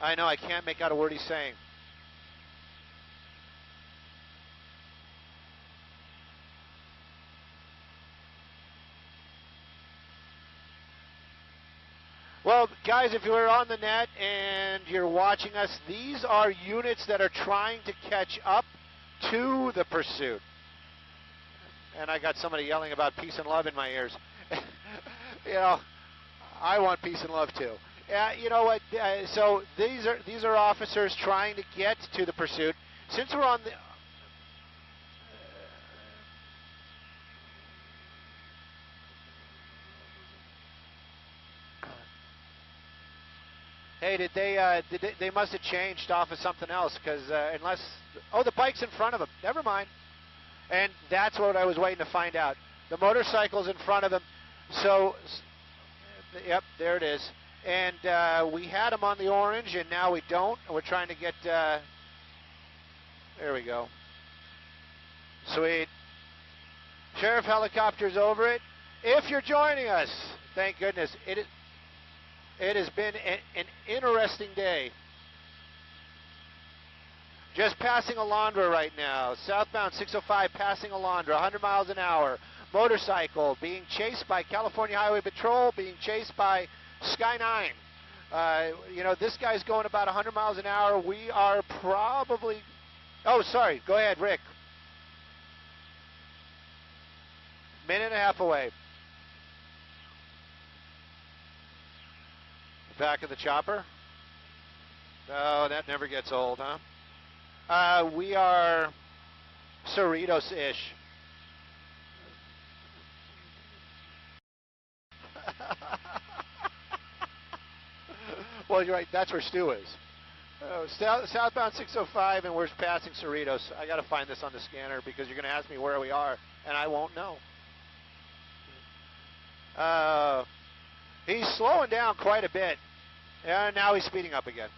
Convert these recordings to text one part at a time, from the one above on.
I know, I can't make out a word he's saying. Well, guys, if you're on the net and you're watching us, these are units that are trying to catch up to the pursuit. And I got somebody yelling about peace and love in my ears. You know, I want peace and love too. You know what? So these are officers trying to get to the pursuit. Since we're on the hey, did they must have changed off of something else, because unless, oh, the bike's in front of them. Never mind. And that's what I was waiting to find out. The motorcycle's in front of them. So, yep, there it is. And we had them on the orange, and now we don't. We're trying to get, there we go. Sweet. Sheriff helicopter's over it. If you're joining us, thank goodness. It has been an interesting day. Just passing Alondra right now. Southbound 605 passing Alondra, 100 miles an hour. Motorcycle being chased by California Highway Patrol, being chased by Sky 9. You know, this guy's going about 100 miles an hour. We are probably... Oh, sorry. Go ahead, Rick. Minute and a half away. Back of the chopper. Oh, that never gets old, huh? We are Cerritos-ish. Well, you're right. That's where Stu is. Southbound 605, and we're passing Cerritos. I got to find this on the scanner because you're going to ask me where we are, and I won't know. He's slowing down quite a bit. And now he's speeding up again.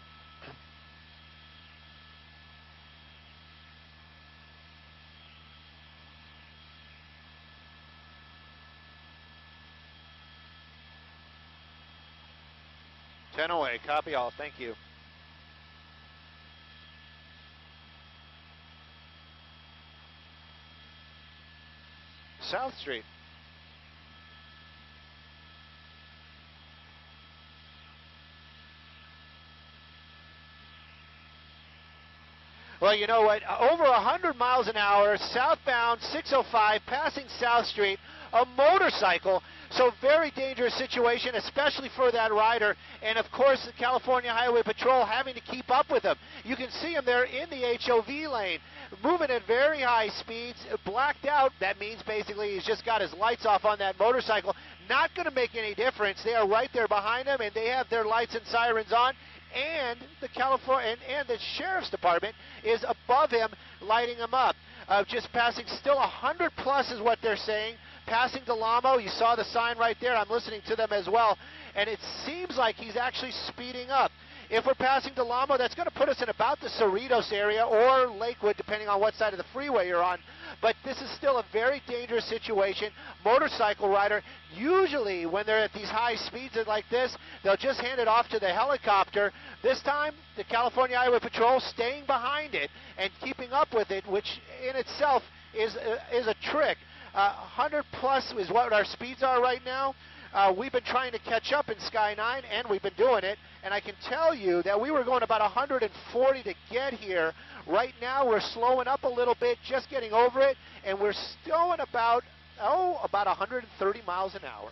Ten away. Copy all. Thank you. South Street. Well, you know what? Over 100 miles an hour, southbound 605, passing South Street, a motorcycle. So very dangerous situation, especially for that rider. And, of course, the California Highway Patrol having to keep up with him. You can see him there in the HOV lane, moving at very high speeds, blacked out. That means basically he's just got his lights off on that motorcycle. Not going to make any difference. They are right there behind him, and they have their lights and sirens on. And the California and the Sheriff's Department is above him, lighting him up. Just passing, still 100 plus is what they're saying. Passing Del Amo, you saw the sign right there. I'm listening to them as well, and it seems like he's actually speeding up. If we're passing Del Amo, that's going to put us in about the Cerritos area or Lakewood, depending on what side of the freeway you're on. But this is still a very dangerous situation. Motorcycle rider, usually when they're at these high speeds like this, they'll just hand it off to the helicopter. This time, the California Highway Patrol staying behind it and keeping up with it, which in itself is a trick. 100 plus is what our speeds are right now. We've been trying to catch up in Sky 9, and we've been doing it. And I can tell you that we were going about 140 to get here. Right now, we're slowing up a little bit, just getting over it, and we're still at about 130 miles an hour.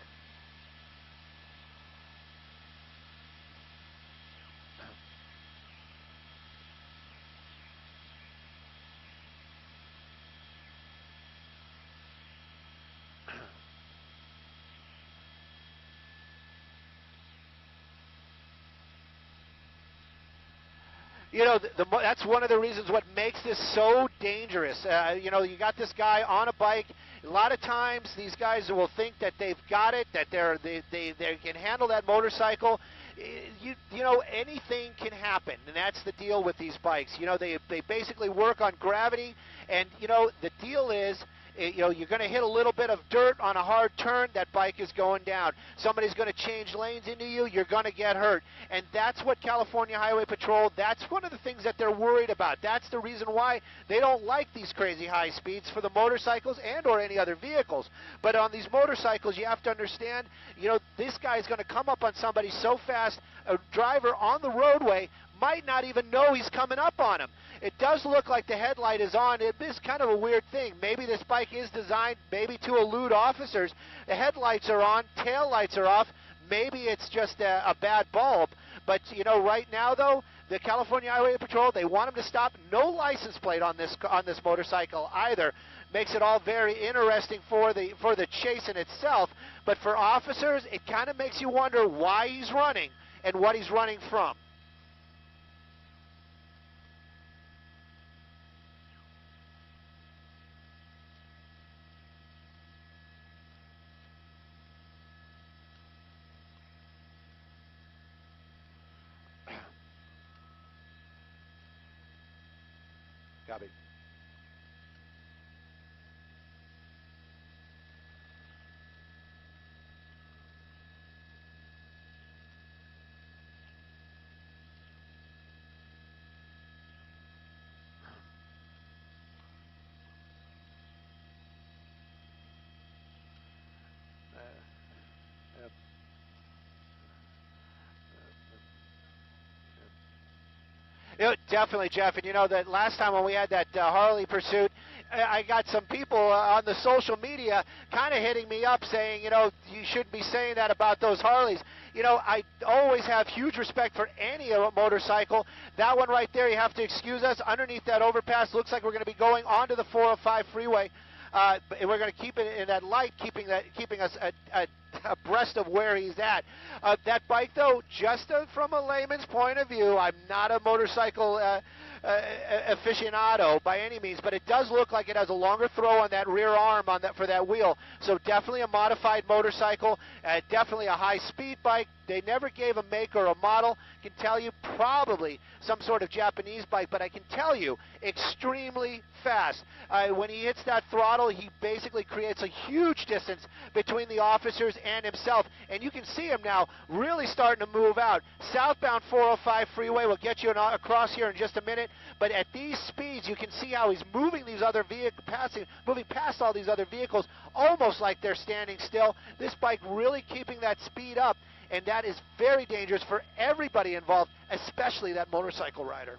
You know, that's one of the reasons what makes this so dangerous. You know, you got this guy on a bike. A lot of times these guys will think that they've got it, that they can handle that motorcycle. You know, anything can happen, and that's the deal with these bikes. You know, they basically work on gravity, and, you know, the deal is You're going to hit a little bit of dirt on a hard turn, that bike is going down. Somebody's going to change lanes into you, you're going to get hurt. And that's what California Highway Patrol, that's one of the things that they're worried about. That's the reason why they don't like these crazy high speeds for the motorcycles and or any other vehicles. But on these motorcycles, you have to understand, this guy's going to come up on somebody so fast, a driver on the roadway might not even know he's coming up on him. It does look like the headlight is on. It is kind of a weird thing. Maybe this bike is designed maybe to elude officers. The headlights are on, tail lights are off. Maybe it's just a bad bulb. But, right now, though, the California Highway Patrol, they want him to stop. No license plate on this motorcycle either. Makes it all very interesting for the chase in itself. But for officers, it kind of makes you wonder why he's running and what he's running from. Copy. Definitely, Jeff. And that last time when we had that Harley pursuit, I got some people on the social media kind of hitting me up saying, you shouldn't be saying that about those Harleys. I always have huge respect for any motorcycle. That one right there, you have to excuse us. Underneath that overpass, looks like we're going to be going onto the 405 freeway. We're going to keep it in that light, keeping us abreast of where he's at. That bike, though, just from a layman's point of view, I'm not a motorcycle aficionado by any means, but it does look like it has a longer throw on that rear arm for that wheel. So definitely a modified motorcycle, definitely a high-speed bike. They never gave a make or a model. Can tell you probably some sort of Japanese bike, but I can tell you extremely fast. When he hits that throttle, he basically creates a huge distance between the officers and himself, and you can see him now really starting to move out. Southbound 405 freeway will get you across here in just a minute, but at these speeds, you can see how he's moving these other vehicles, moving past all these other vehicles, almost like they're standing still. This bike really keeping that speed up, and that is very dangerous for everybody involved, especially that motorcycle rider.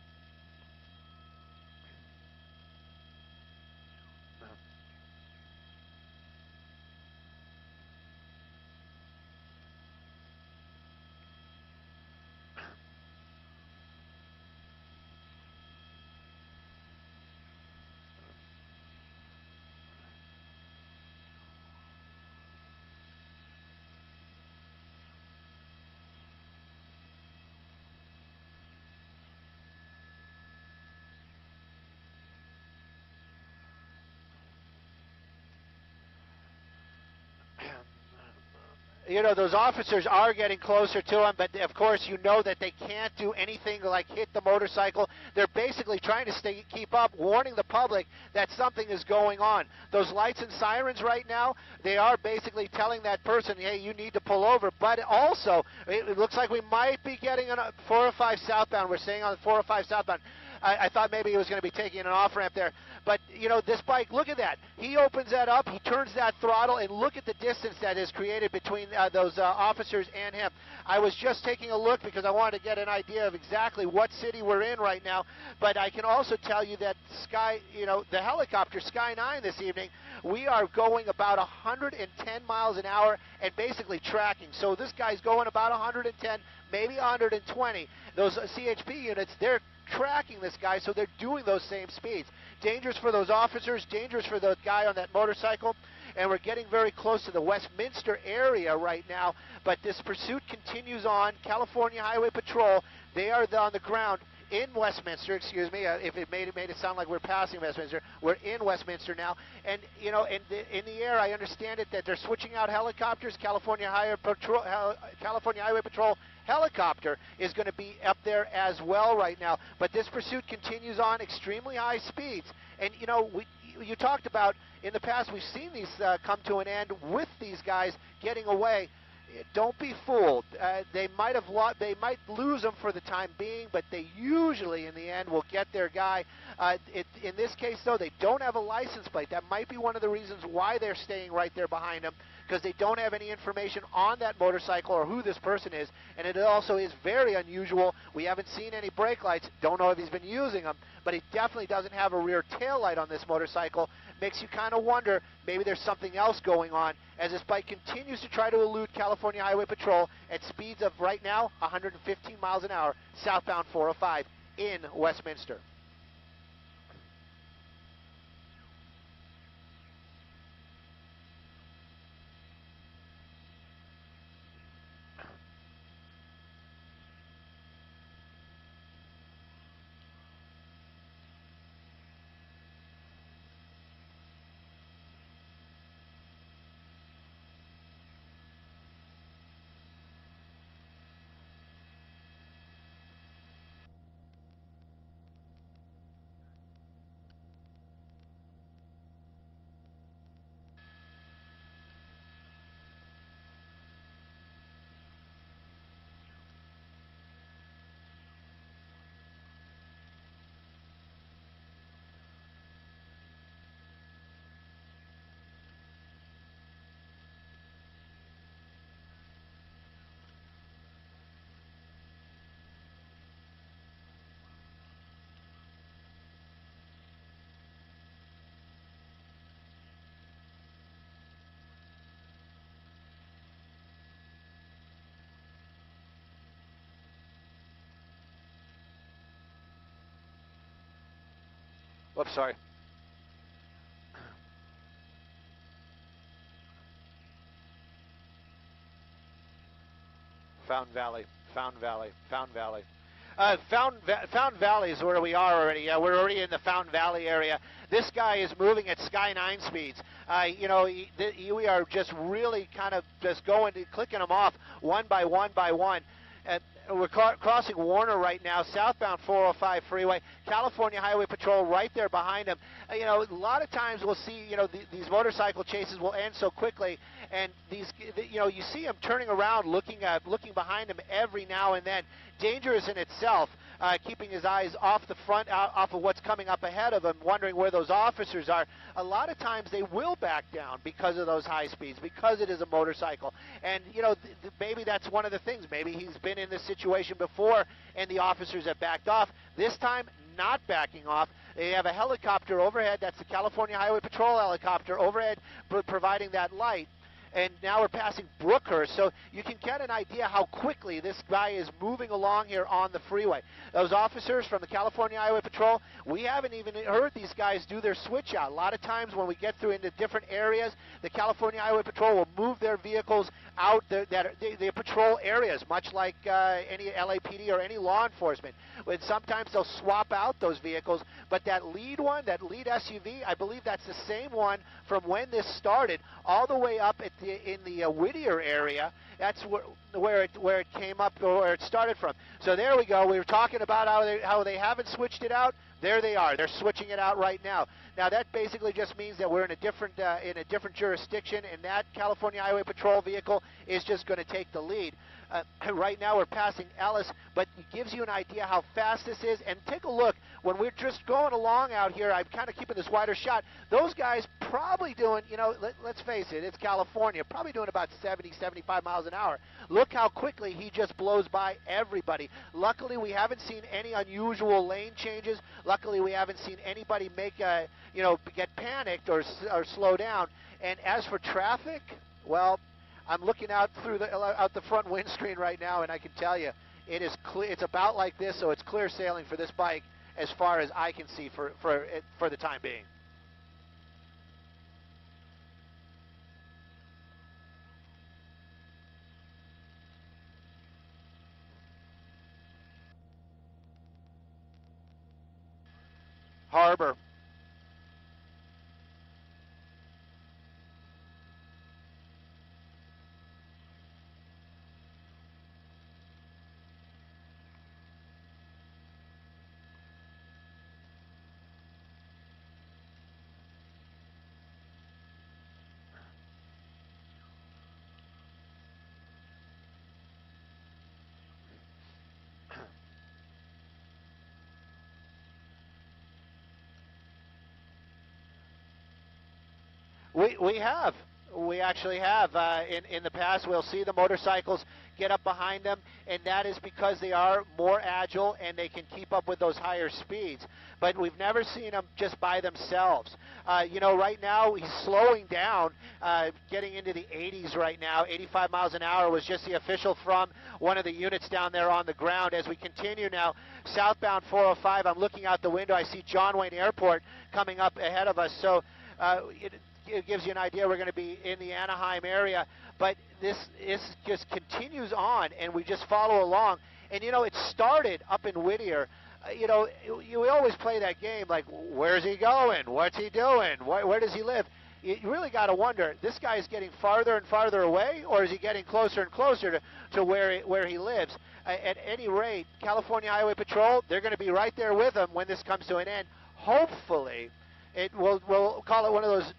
Those officers are getting closer to him, but of course you know that they can't do anything like hit the motorcycle. They're basically trying to keep up, warning the public that something is going on. Those lights and sirens right now, they are basically telling that person, hey, you need to pull over. But also, it looks like we might be getting a 405 southbound. We're staying on the 405 southbound. I thought maybe he was going to be taking an off-ramp there. But, this bike, look at that. He opens that up, he turns that throttle, and look at the distance that is created between those officers and him. I was just taking a look because I wanted to get an idea of exactly what city we're in right now. But I can also tell you that the helicopter Sky 9 this evening, we are going about 110 miles an hour and basically tracking. So this guy's going about 110, maybe 120. Those CHP units, they're tracking this guy, so they're doing those same speeds. Dangerous for those officers, dangerous for the guy on that motorcycle, and we're getting very close to the Westminster area right now, but this pursuit continues on. California Highway Patrol, they are on the ground in Westminster, excuse me, if it made it sound like we're passing Westminster. We're in Westminster now, and in the air, I understand it that they're switching out helicopters. California Highway Patrol helicopter is going to be up there as well right now. But this pursuit continues on extremely high speeds, and you talked about in the past, we've seen these come to an end with these guys getting away. Don't be fooled. They might lose them for the time being, but they usually, in the end, will get their guy. In this case, though, they don't have a license plate. That might be one of the reasons why they're staying right there behind them, because they don't have any information on that motorcycle or who this person is. And it also is very unusual. We haven't seen any brake lights. Don't know if he's been using them, but he definitely doesn't have a rear tail light on this motorcycle. Makes you kind of wonder, maybe there's something else going on as this bike continues to try to elude California Highway Patrol at speeds of, right now, 115 miles an hour, southbound 405 in Westminster. Whoops, sorry. Fountain Valley, Fountain Valley, Fountain Valley. Fountain Valley is where we are already. We're already in the Fountain Valley area. This guy is moving at Sky 9 speeds. We are just really kind of just clicking them off one by one by one. We're crossing Warner right now, southbound 405 freeway. California Highway Patrol right there behind him. A lot of times we'll see, these motorcycle chases will end so quickly, and you see him turning around, looking behind him every now and then. Dangerous in itself, keeping his eyes off the front, off of what's coming up ahead of him, wondering where those officers are. A lot of times they will back down because of those high speeds, because it is a motorcycle. And, maybe that's one of the things. Maybe he's been in this situation before and the officers have backed off. This time, not backing off. They have a helicopter overhead. That's the California Highway Patrol helicopter overhead providing that light. And now we're passing Brookhurst, so you can get an idea how quickly this guy is moving along here on the freeway. Those officers from the California Highway Patrol, we haven't even heard these guys do their switch out. A lot of times when we get through into different areas, the California Highway Patrol will move their vehicles out, they patrol areas, much like any LAPD or any law enforcement. When sometimes they'll swap out those vehicles, but that lead one, that lead SUV, I believe that's the same one from when this started, all the way up in the Whittier area. That's where it came up, or where it started from. So there we go. We were talking about how they haven't switched it out. There they are. They're switching it out right now. Now that basically just means that we're in a different jurisdiction, and that California Highway Patrol vehicle is just going to take the lead. Right now we're passing Ellis, but it gives you an idea how fast this is. And take a look, when we're just going along out here, I'm kind of keeping this wider shot. Those guys probably doing, let's face it, it's California, probably doing about 70, 75 miles an hour. Look how quickly he just blows by everybody. Luckily, we haven't seen any unusual lane changes. Luckily, we haven't seen anybody get panicked or slow down. And as for traffic, well, I'm looking out the front windscreen right now, and I can tell you, it is clear. It's about like this, so it's clear sailing for this bike as far as I can see for the time being. Harbor. We have. We actually have. In the past, we'll see the motorcycles get up behind them, and that is because they are more agile and they can keep up with those higher speeds. But we've never seen them just by themselves. Right now he's slowing down, getting into the 80s right now. 85 miles an hour was just the official from one of the units down there on the ground. As we continue now, southbound 405, I'm looking out the window. I see John Wayne Airport coming up ahead of us. So it gives you an idea we're going to be in the Anaheim area, but this just continues on, and we just follow along. And it started up in Whittier. We always play that game like, where's he going? What's he doing? Where does he live? You really got to wonder, this guy is getting farther and farther away, or is he getting closer and closer to where he lives? At any rate, California Highway Patrol, they're going to be right there with him when this comes to an end. Hopefully, we'll call it one of those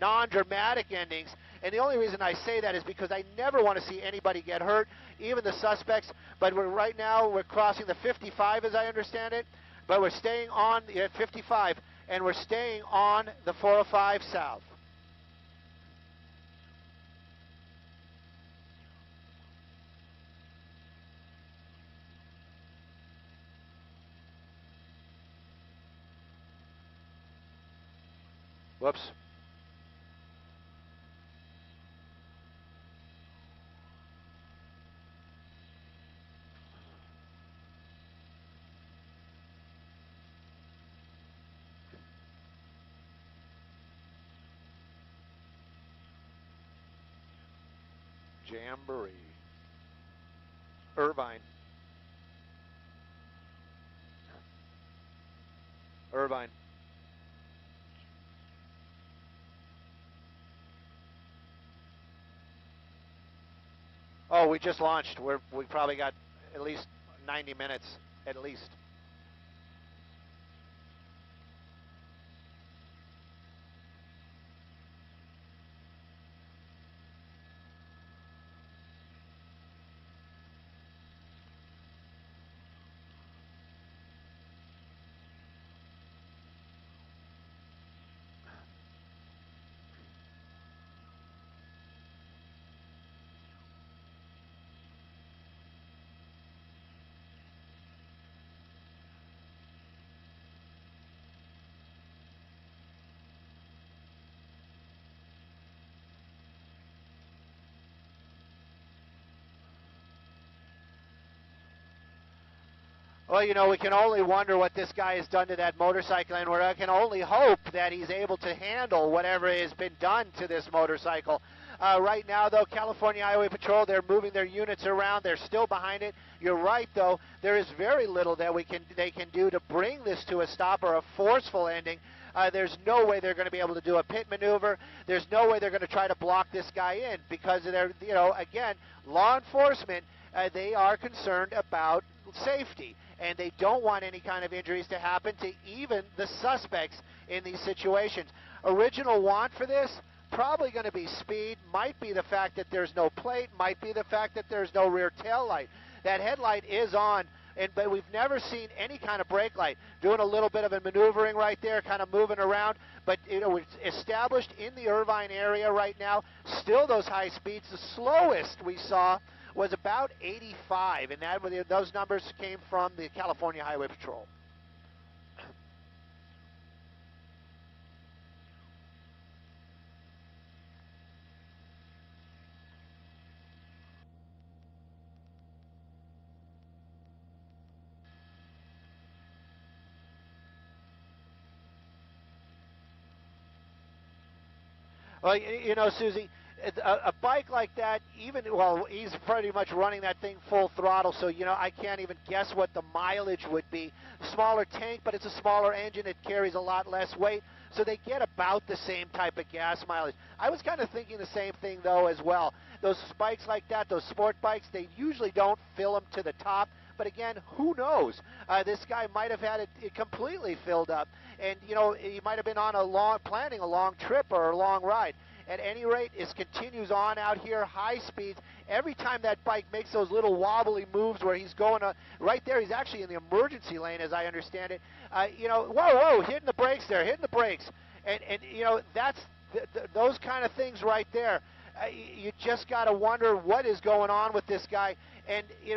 non-dramatic endings. And the only reason I say that is because I never want to see anybody get hurt, even the suspects. But right now we're crossing the 55, as I understand it. But we're staying on the 55, and we're staying on the 405 south. Whoops. Jamboree. Irvine. Irvine. Oh, we just launched. We probably got at least 90 minutes, at least. Well, we can only wonder what this guy has done to that motorcycle, and we can only hope that he's able to handle whatever has been done to this motorcycle. Right now, though, California Highway Patrol, they're moving their units around. They're still behind it. You're right, though. There is very little that they can do to bring this to a stop or a forceful ending. There's no way they're going to be able to do a pit maneuver. There's no way they're going to try to block this guy in because they're, again, law enforcement, they are concerned about safety, and they don't want any kind of injuries to happen to even the suspects in these situations. Original want for this, probably going to be speed, might be the fact that there's no plate, might be the fact that there's no rear tail light. That headlight is on, but we've never seen any kind of brake light. Doing a little bit of a maneuvering right there, kind of moving around, but it's established in the Irvine area right now. Still those high speeds. The slowest we saw was about 85, and those numbers came from the California Highway Patrol. Well, Susie, a bike like that, he's pretty much running that thing full throttle, so, I can't even guess what the mileage would be. Smaller tank, but it's a smaller engine. It carries a lot less weight, so they get about the same type of gas mileage. I was kind of thinking the same thing, though, as well. Those bikes like that, those sport bikes, they usually don't fill them to the top. But again, who knows? This guy might have had it completely filled up, and he might have been on planning a long trip or a long ride. At any rate, it continues on out here, high speeds. Every time that bike makes those little wobbly moves where he's going right there, he's actually in the emergency lane, as I understand it. Whoa, hitting the brakes there, hitting the brakes. And that's those kind of things right there. You just got to wonder what is going on with this guy, and you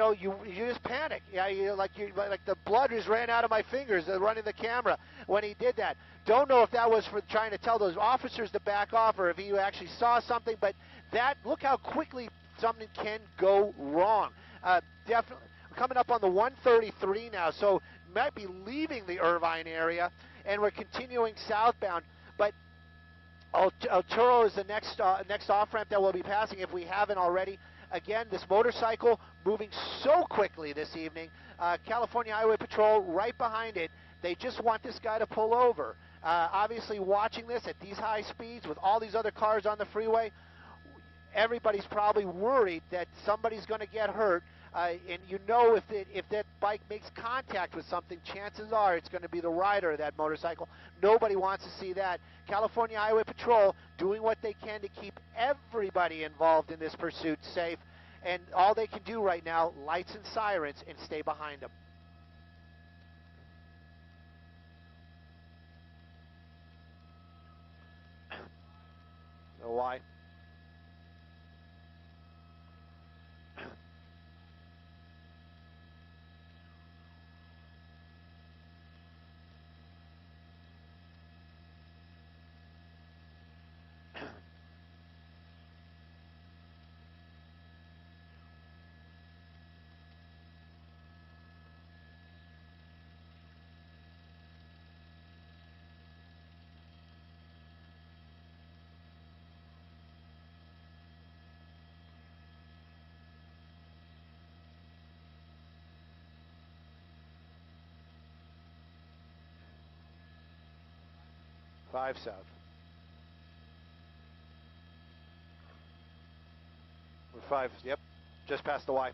just panic. Yeah, like the blood just ran out of my fingers running the camera when he did that. Don't know if that was for trying to tell those officers to back off or if he actually saw something, but look how quickly something can go wrong. Definitely coming up on the 133 now, so might be leaving the Irvine area, and we're continuing southbound, but El Toro is the next off-ramp that we'll be passing if we haven't already. Again, this motorcycle moving so quickly this evening. California Highway Patrol right behind it. They just want this guy to pull over. Obviously, watching this at these high speeds with all these other cars on the freeway, everybody's probably worried that somebody's going to get hurt. And if that bike makes contact with something, chances are it's going to be the rider of that motorcycle. Nobody wants to see that. California Highway Patrol doing what they can to keep everybody involved in this pursuit safe. And all they can do right now, lights and sirens, and stay behind them. Know why? Five south. We're 5, yep, just past the Y.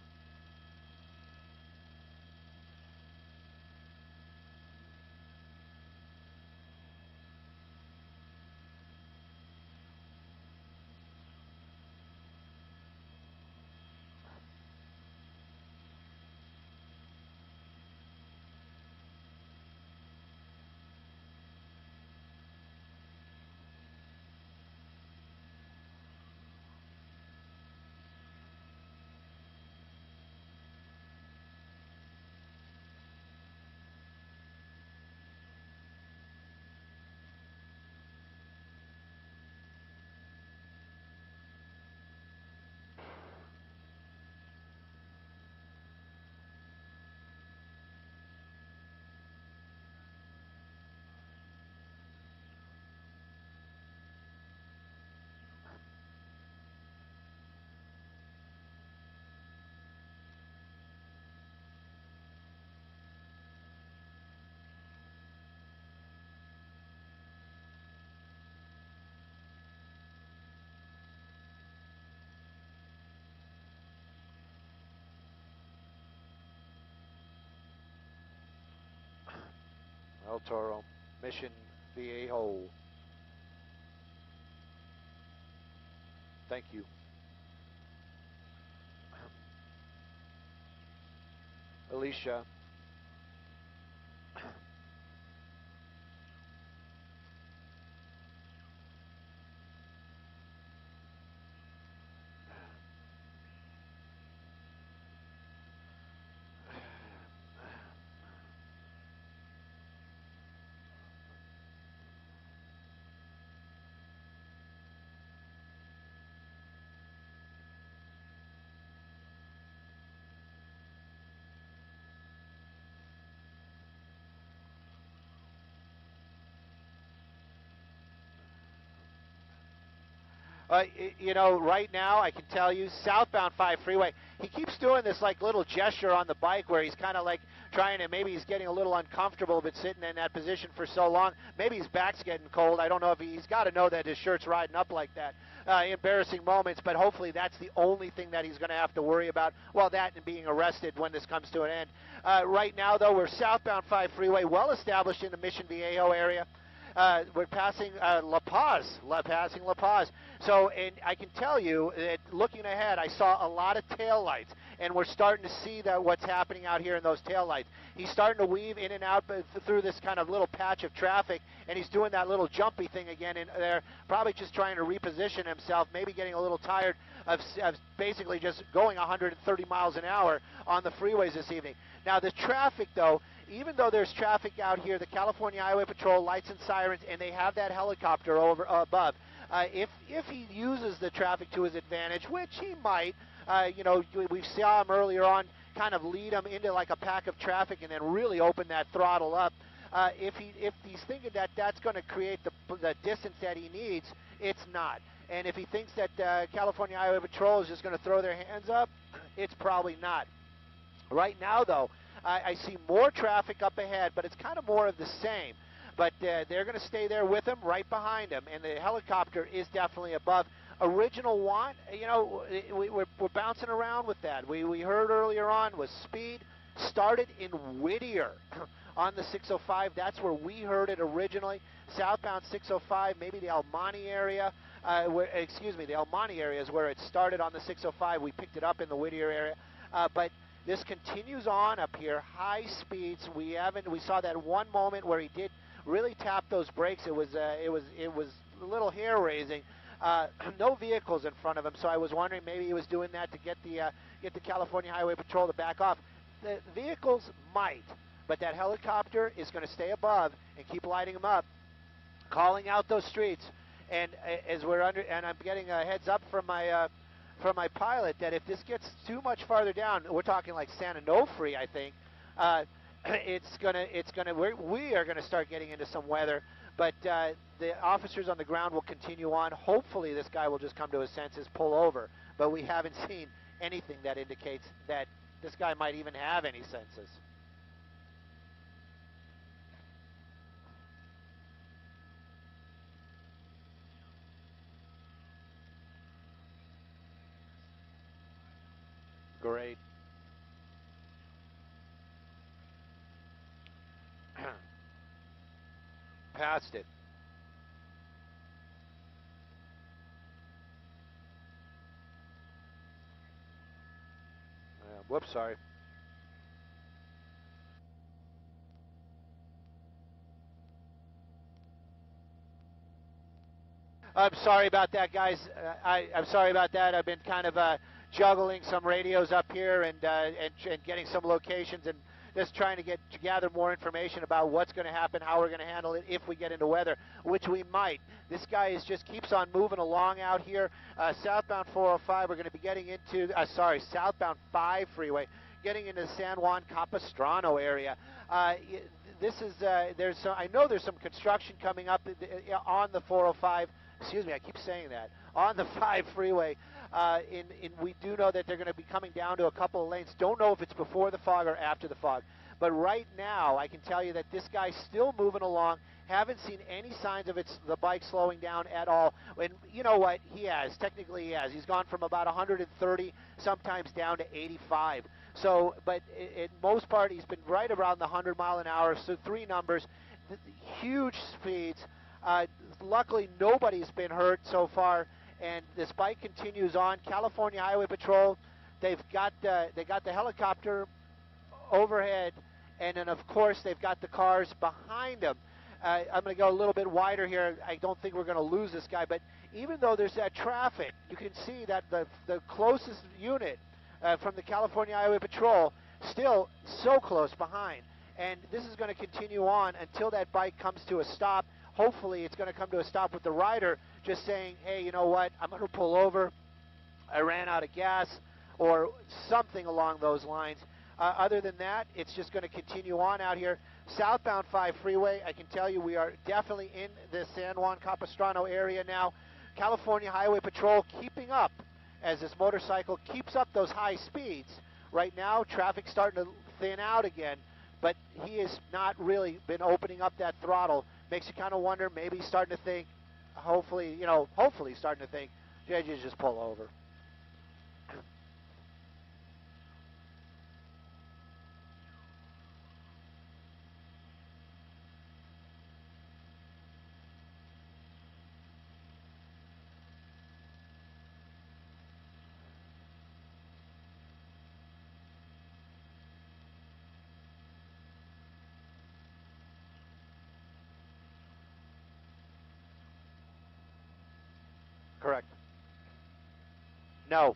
El Toro, Mission Viejo. Thank you. Alicia. Right now I can tell you, southbound 5 freeway, he keeps doing this like little gesture on the bike where he's kind of like trying to, maybe he's getting a little uncomfortable but sitting in that position for so long. Maybe his back's getting cold. I don't know if he's got to know that his shirt's riding up like that. Embarrassing moments, but hopefully that's the only thing that he's going to have to worry about. Well, that and being arrested when this comes to an end. Right now, though, we're southbound 5 freeway, well established in the Mission Viejo area. We're passing La Paz, passing La Paz. So, and I can tell you that looking ahead, I saw a lot of taillights. and we're starting to see that what's happening out here in those taillights. He's starting to weave in and out through this kind of little patch of traffic, and he's doing that little jumpy thing again in there, probably just trying to reposition himself, maybe getting a little tired of basically just going 130 miles an hour on the freeways this evening. Now the traffic though, even though there's traffic out here, the California Highway Patrol lights and sirens, and they have that helicopter over above. If he uses the traffic to his advantage, which he might, you know, we saw him earlier on kind of lead him into like a pack of traffic and then really open that throttle up. If he's thinking that that's going to create the distance that he needs, it's not. And if he thinks that California Highway Patrol is just going to throw their hands up, it's probably not. Right now, though, I see more traffic up ahead, but it's kind of more of the same. But they're going to stay there with him, right behind him, and the helicopter is definitely above. Original want, you know, we're bouncing around with that. We heard earlier on was speed started in Whittier on the 605. That's where we heard it originally. Southbound 605, maybe the El Monte area. The El Monte area is where it started on the 605. We picked it up in the Whittier area, but this continues on up here, high speeds. We saw that one moment where he did really tap those brakes. It was a little hair raising. No vehicles in front of him, so I was wondering maybe he was doing that to get the California Highway Patrol to back off. The vehicles might, but that helicopter is going to stay above and keep lighting them up, calling out those streets. And as I'm getting a heads up from my pilot that if this gets too much farther down, we're talking like San Onofre, I think. We are gonna start getting into some weather, but the officers on the ground will continue on. Hopefully this guy will just come to his senses, pull over, but we haven't seen anything that indicates that this guy might even have any senses. Great. Passed it. Whoops, sorry. I'm sorry about that, guys. I'm sorry about that. I've been kind of juggling some radios up here and getting some locations and just trying to gather more information about what's going to happen, how we're going to handle it if we get into weather, which we might. This guy just keeps on moving along out here. Southbound 405, we're going to be getting into, southbound 5 freeway, getting into the San Juan Capistrano area. This is, I know there's some construction coming up on the 405. Excuse me, I keep saying that. On the 5 freeway, we do know that they're going to be coming down to a couple of lanes. Don't know if it's before the fog or after the fog. But right now, I can tell you that this guy's still moving along. Haven't seen any signs of the bike slowing down at all. And you know what? He has. Technically, he has. He's gone from about 130, sometimes down to 85. So, but in most part, he's been right around the 100 mile an hour. So 3 numbers, huge speeds. Luckily, nobody's been hurt so far, and this bike continues on. California Highway Patrol, they got the helicopter overhead, and then of course they've got the cars behind them. I'm going to go a little bit wider here. I don't think we're going to lose this guy, but even though there's that traffic, you can see that the closest unit from the California Highway Patrol still so close behind, and this is going to continue on until that bike comes to a stop. Hopefully it's going to come to a stop with the rider just saying, hey, you know what, I'm going to pull over, I ran out of gas, or something along those lines. Other than that, it's just going to continue on out here. Southbound 5 freeway, I can tell you we are definitely in the San Juan Capistrano area now. California Highway Patrol keeping up as this motorcycle keeps up those high speeds. Right now, traffic's starting to thin out again, but he has not really been opening up that throttle. Makes you kind of wonder, maybe he's starting to think, hopefully starting to think, JJ, just pull over. Correct. No.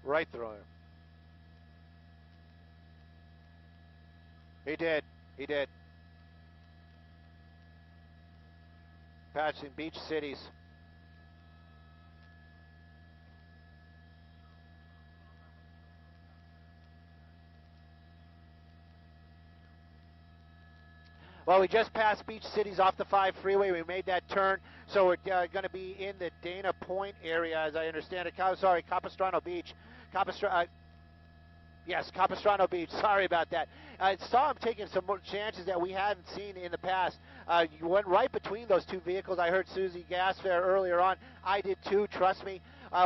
Right through him. He did. He did. Passing Beach Cities. Well, we just passed Beach Cities off the 5 freeway. We made that turn, so we're going to be in the Dana Point area, as I understand it. Sorry, Capistrano Beach. Yes, Capistrano Beach. Sorry about that. I saw him taking some more chances that we hadn't seen in the past. You went right between those two vehicles. I heard Susie gas there earlier on. I did too, trust me,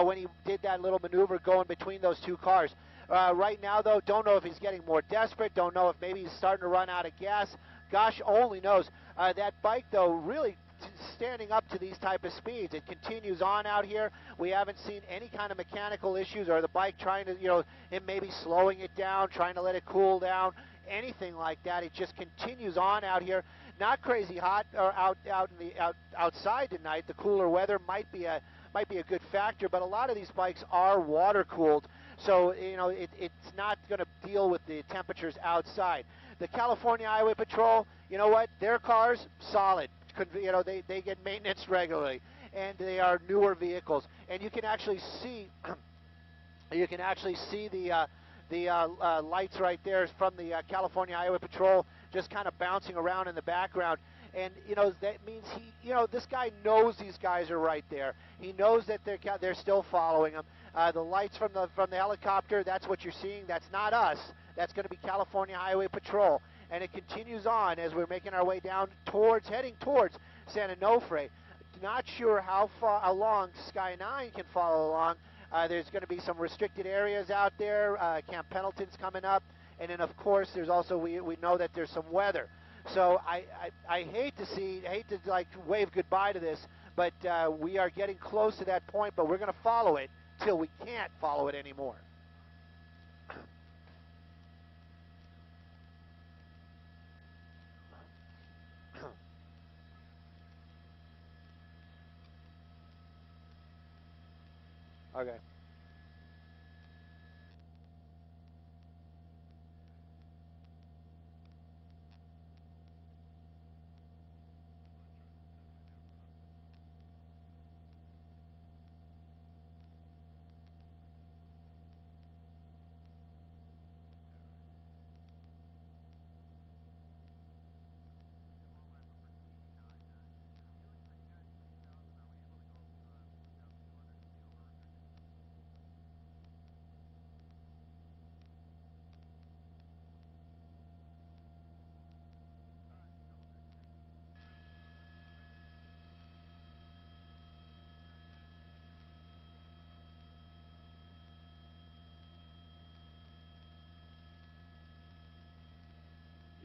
when he did that little maneuver going between those two cars. Right now, though, don't know if he's getting more desperate. Don't know if maybe he's starting to run out of gas. Gosh only knows. That bike, though, really standing up to these type of speeds. It continues on out here. We haven't seen any kind of mechanical issues or the bike trying to, it maybe slowing it down, trying to let it cool down, anything like that. It just continues on out here. Not crazy hot or outside tonight. The cooler weather might be a good factor, but a lot of these bikes are water cooled, so it's not going to deal with the temperatures outside. The California Highway Patrol, you know what? Their cars solid. They get maintenance regularly, and they are newer vehicles, and you can actually see the lights right there from the California Highway Patrol just kind of bouncing around in the background. And that means this guy knows these guys are right there. He knows that they're still following him. The lights from the helicopter, that's what you're seeing. That's not us. That's going to be California Highway Patrol. And it continues on as we're making our way down heading towards San Onofre. Not sure how long Sky 9 can follow along. There's going to be some restricted areas out there. Camp Pendleton's coming up. And then, of course, there's also, we know that there's some weather. So I hate to like wave goodbye to this, but we are getting close to that point, but we're going to follow it till we can't follow it anymore. Okay.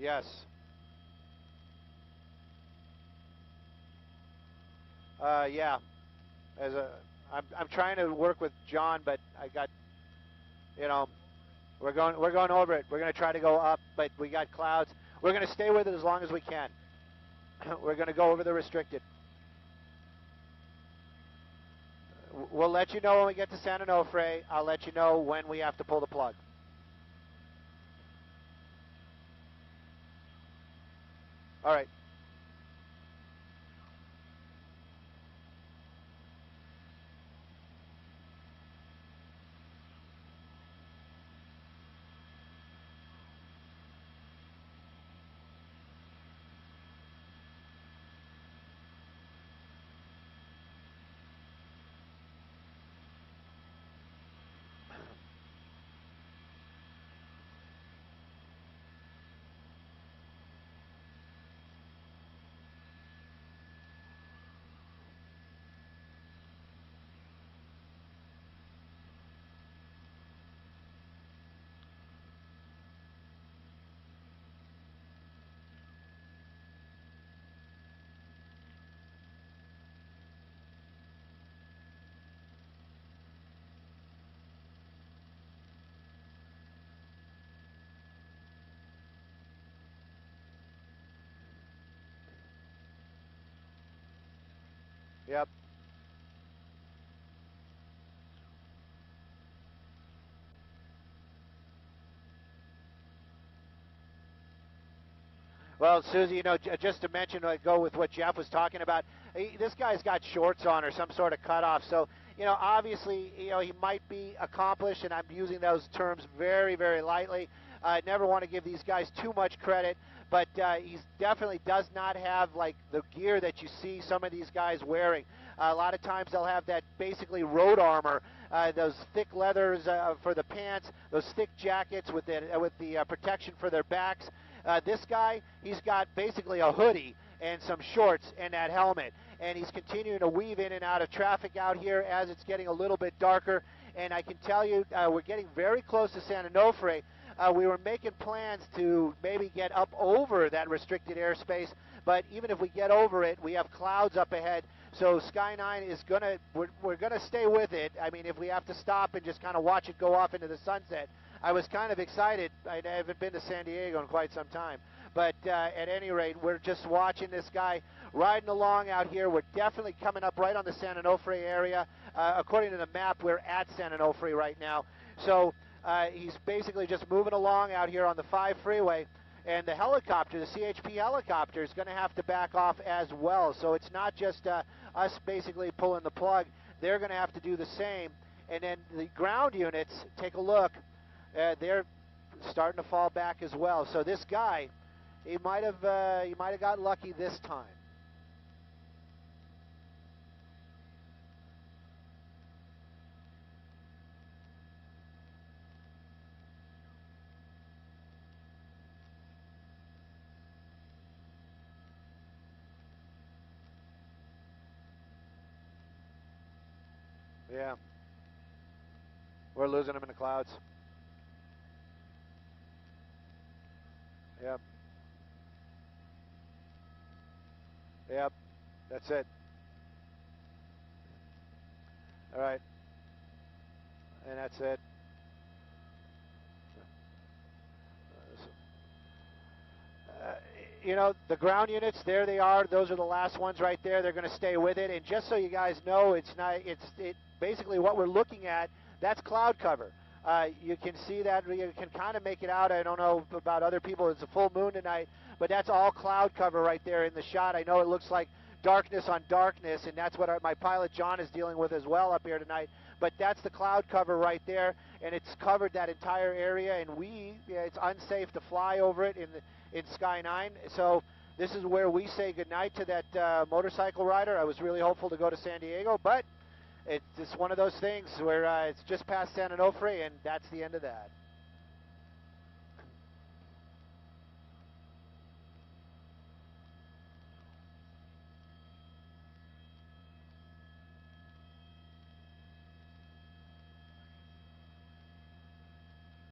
Yes. Yeah. I'm trying to work with John, but I got, we're going over it. We're going to try to go up, but we got clouds. We're going to stay with it as long as we can. We're going to go over the restricted. We'll let you know when we get to San Onofre. I'll let you know when we have to pull the plug. All right. Yep. Well, Susie, you know, just to mention, go with what Jeff was talking about. This guy's got shorts on or some sort of cutoff. So, you know, obviously, you know, he might be accomplished, and I'm using those terms very, very lightly. I never want to give these guys too much credit, but he definitely does not have like the gear that you see some of these guys wearing. A lot of times they'll have that basically road armor, those thick leathers for the pants, those thick jackets with the protection for their backs. This guy, he's got basically a hoodie and some shorts and that helmet, and he's continuing to weave in and out of traffic out here as it's getting a little bit darker. And I can tell you, we're getting very close to San Onofre. We were making plans to maybe get up over that restricted airspace, but even if we get over it, we have clouds up ahead. So Sky 9 is we're gonna stay with it. I mean, if we have to stop and just kind of watch it go off into the sunset. I was kind of excited. I haven't been to San Diego in quite some time. But at any rate, we're just watching this guy riding along out here. We're definitely coming up right on the San Onofre area. According to the map, we're at San Onofre right now. So he's basically just moving along out here on the 5 freeway. And the helicopter, the CHP helicopter, is going to have to back off as well. So it's not just us basically pulling the plug. They're going to have to do the same. And then the ground units, take a look. They're starting to fall back as well. So this guy, he might have got lucky this time. Yeah, we're losing him in the clouds. Yep. Yep. That's it. All right. And that's it. You know, the ground units, there they are. Those are the last ones right there. They're going to stay with it. And just so you guys know, it's basically what we're looking at, that's cloud cover. You can see that, you can kind of make it out. I don't know about other people. It's a full moon tonight, but that's all cloud cover right there in the shot. I know it looks like darkness on darkness, and that's what my pilot John is dealing with as well up here tonight. But that's the cloud cover right there, and it's covered that entire area, and it's unsafe to fly over it in Sky 9. So this is where we say goodnight to that motorcycle rider. I was really hopeful to go to San Diego, but it's just one of those things where it's just past San Onofre, and that's the end of that.